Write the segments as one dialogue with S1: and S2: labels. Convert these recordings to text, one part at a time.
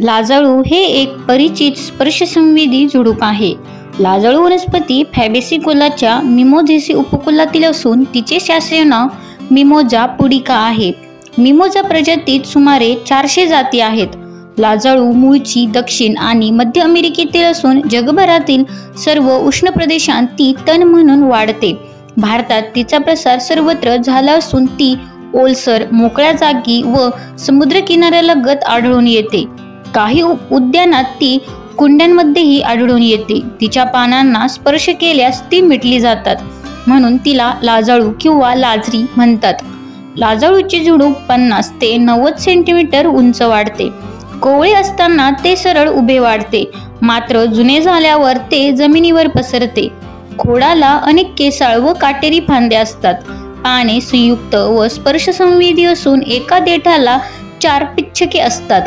S1: लाजाळू हे एक परिचित स्पर्शसंवेदी झुडूप आहे. लाजाळू वनस्पती फॅबेसी कुलाच्या मिमोझेसी उपकुलातील असून तिचे शास्त्रीय नाव मिमोजा पुडिका आहे. मिमोजा प्रजातीत सुमारे 400 जाती आहेत. लाजाळू मूळची दक्षिण आणि मध्य अमेरिकेतील असून जगभरातील सर्व उष्ण प्रदेशांत ती तण म्हणून वाढते. भारतात तिचा प्रसार सर्वत्र झाला असून ती ओलसर, मोकळ्या जागी व समुद्रकिनाऱ्यालगत आढळून येते. काही उद्यानात ती कुंड्यांमध्येही आढळून येते. तिच्या पानांना स्पर्श केल्यास ती मिटली जातात, म्हणून तिला लाजाळू किंवा लाजरी म्हणतात. लाजाळूचे झुडूप 50 ते 90 सेंटीमीटर उंच वाढते. कोवळे असताना ते सरळ उभे वाढते, मात्र जुने झाल्यावर ते जमिनीवर पसरते. खोडाला अनेक केसाळ व काटेरी फांदे असतात. पाने संयुक्त व स्पर्शसंवेदी असून एका देठाला 4 पिच्छके असतात.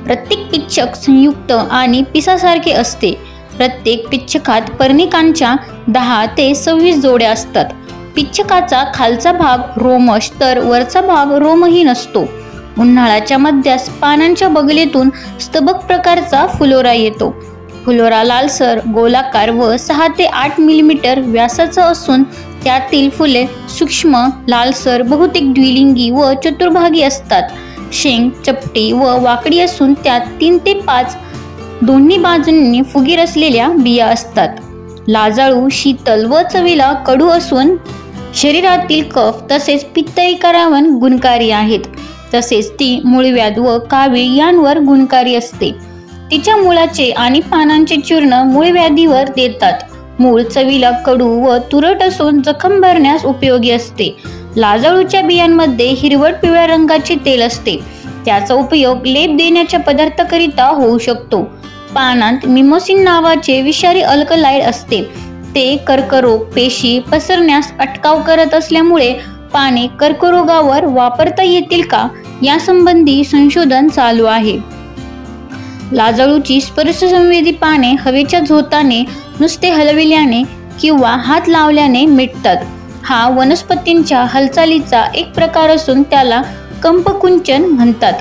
S1: प्रत्येक पिच्छक संयुक्त आणि पिसासारखे असते. प्रत्येक पिच्छकात पर्णिकांच्या 10 ते 26 जोड्या असतात. पिच्छकाचा खालचा भाग रोमश तर वरचा भाग रोमहीन असतो. उन्हाळ्याच्या मध्यास पानांच्या बगलेतून स्तबक प्रकारचा फुलोरा येतो. फुलोरा लालसर, गोलाकार व 6 ते 8 मिलीमीटर व्यासाचा असून त्यातील फुले सूक्ष्म, लालसर, बहुतेक द्विलिंगी व चतुर्भागी असतात. शेंग चपटी व वाकडी असून त्यात 3 ते 5 दोन्ही बाजूंनी फुगीर असलेल्या बिया असतात. लाजाळू शीतल व चवीला कडू असून शरीरातील कफ तसेच पित्त विकारावर गुणकारी आहेत. तसेच ती मूळव्याध व कावीळ यांवर गुणकारी असते. तिच्या मुळाचे आणि पानांचे चूर्ण मूळव्याधीवर देतात. मूळ चवीला कडू व तुरट असून जखम भरण्यास उपयोगी असते. लाजाळूच्या बियांमध्ये हिरवट पिवळ्या रंगाचे तेल असते. त्याचा उपयोग लेप देण्याच्या पदार्थाकरिता होऊ शकतो. पानांत मिमोसिन नावाचे विषारी अल्कलाइड असते. ते कर्करोग पेशी पसरण्यास अटकाव करत असल्यामुळे पाने कर्करोगावर वापरता येतील का यासंबंधी संशोधन चालू आहे. लाजाळूची स्पर्शसंवेदी पाने हवेच्या झोताने, नुसते हलविल्याने किंवा हात लावल्याने मिटतात. हा वनस्पतींच्या हालचालीचा एक प्रकार असून त्याला कंपकुंचन म्हणतात.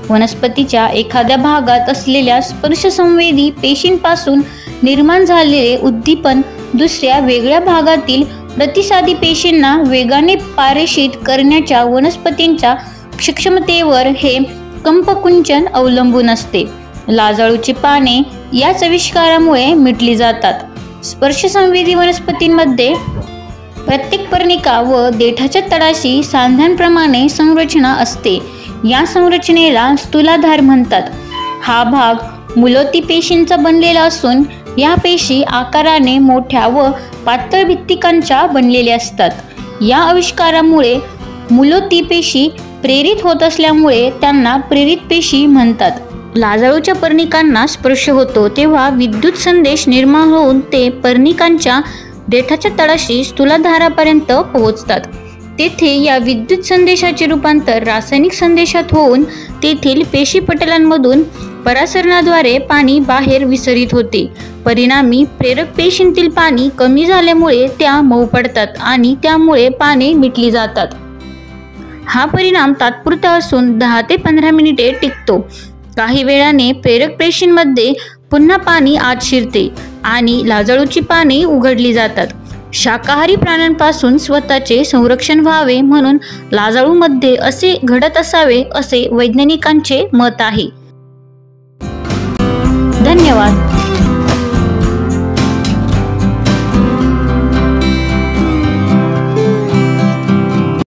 S1: वनस्पतीच्या एखाद्या भागात असलेल्या स्पर्शसंवेदी पेशींपासून निर्माण झालेले उद्दीपन दुसऱ्या वेगळ्या भागातील प्रतिसादी पेशींना वेगाने पारेषित करण्याच्या वनस्पतींच्या क्षमतेवर हे कंपकुंचन अवलंबून असते. लाजाळूची पाने याच आविष्कारामुळे मिटली जातात. स्पर्शसंवेदी वनस्पतींमध्ये प्रत्येक पर्णिका व देठाच्या तळाशी सांध्यांप्रमाणे संरचना असते. या संरचनेला स्थूलाधार म्हणतात. हा भाग मुलोती पेशींचा बनलेला असून या पेशी आकाराने मोठ्या व पातळ भित्तिकांच्या बनलेल्या असतात. या आविष्कारामुळे मुलोती पेशी प्रेरित होत असल्यामुळे त्यांना प्रेरित पेशी म्हणतात. लाजाळूच्या पर्णिकांना स्पर्श होतो तेव्हा विद्युत संदेश निर्माण होऊन ते पर्णिकांच्या देठाच्या तळाशी स्थूलाधारापर्यंत पोहोचतात. तेथे या विद्युत संदेशाचे रूपांतर रासायनिक संदेशात होऊन तेथील पेशीपटलांमधून परासरणाद्वारे पाणी बाहेर विसरित होते. परिणामी प्रेरक पेशींतील पाणी कमी झाल्यामुळे त्या मऊ पडतात आणि त्यामुळे पाने मिटली जातात. हा परिणाम तात्पुरता असून 10 ते 15 मिनिटे टिकतो. काही वेळाने प्रेरक पेशींमध्ये पुन्हा पाणी आत शिरते आणि लाजाळूची पाने उघडली जातात. शाकाहारी प्राण्यांपासून स्वतःचे संरक्षण व्हावे म्हणून लाजाळूमध्ये असे घडत असावे असे वैज्ञानिकांचे मत आहे.